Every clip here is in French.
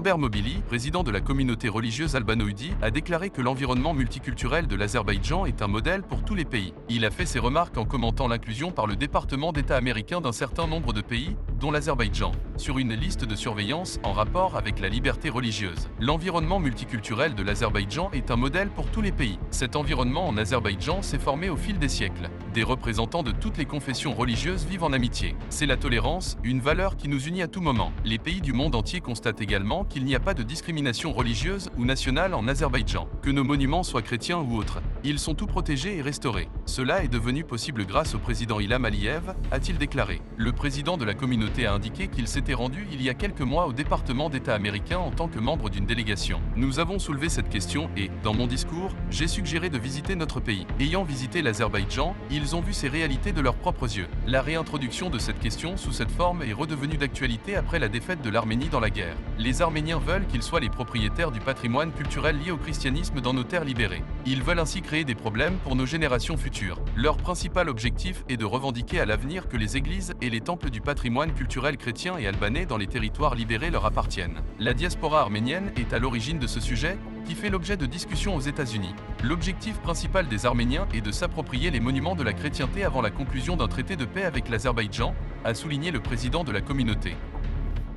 Robert Mobili, président de la communauté religieuse albano-oudi, a déclaré que l'environnement multiculturel de l'Azerbaïdjan est un modèle pour tous les pays. Il a fait ses remarques en commentant l'inclusion par le département d'État américain d'un certain nombre de pays, dont l'Azerbaïdjan, sur une liste de surveillance en rapport avec la liberté religieuse. L'environnement multiculturel de l'Azerbaïdjan est un modèle pour tous les pays. Cet environnement en Azerbaïdjan s'est formé au fil des siècles. Des représentants de toutes les confessions religieuses vivent en amitié. C'est la tolérance, une valeur qui nous unit à tout moment. Les pays du monde entier constatent également qu'il n'y a pas de discrimination religieuse ou nationale en Azerbaïdjan. Que nos monuments soient chrétiens ou autres, ils sont tous protégés et restaurés. Cela est devenu possible grâce au président Ilham Aliyev, a-t-il déclaré. Le président de la communauté a indiqué qu'il s'était rendu il y a quelques mois au département d'État américain en tant que membre d'une délégation. Nous avons soulevé cette question et, dans mon discours, j'ai suggéré de visiter notre pays. Ayant visité l'Azerbaïdjan, ils ont vu ces réalités de leurs propres yeux. La réintroduction de cette question sous cette forme est redevenue d'actualité après la défaite de l'Arménie dans la guerre. Les Arméniens veulent qu'ils soient les propriétaires du patrimoine culturel lié au christianisme dans nos terres libérées. Ils veulent ainsi créer des problèmes pour nos générations futures. Leur principal objectif est de revendiquer à l'avenir que les églises et les temples du patrimoine culturel chrétien et albanais dans les territoires libérés leur appartiennent. La diaspora arménienne est à l'origine de ce sujet, qui fait l'objet de discussions aux États-Unis. L'objectif principal des Arméniens est de s'approprier les monuments de la chrétienté avant la conclusion d'un traité de paix avec l'Azerbaïdjan, a souligné le président de la communauté.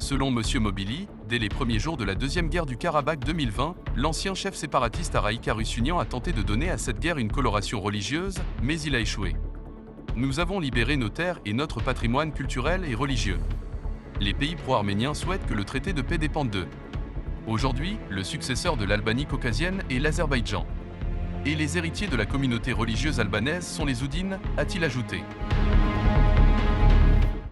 Selon M. Mobili, dès les premiers jours de la deuxième guerre du Karabakh 2020, l'ancien chef séparatiste Araïk Harutyunyan a tenté de donner à cette guerre une coloration religieuse, mais il a échoué. Nous avons libéré nos terres et notre patrimoine culturel et religieux. Les pays pro-arméniens souhaitent que le traité de paix dépende d'eux. Aujourd'hui, le successeur de l'Albanie caucasienne est l'Azerbaïdjan. Et les héritiers de la communauté religieuse albanaise sont les Oudines, a-t-il ajouté.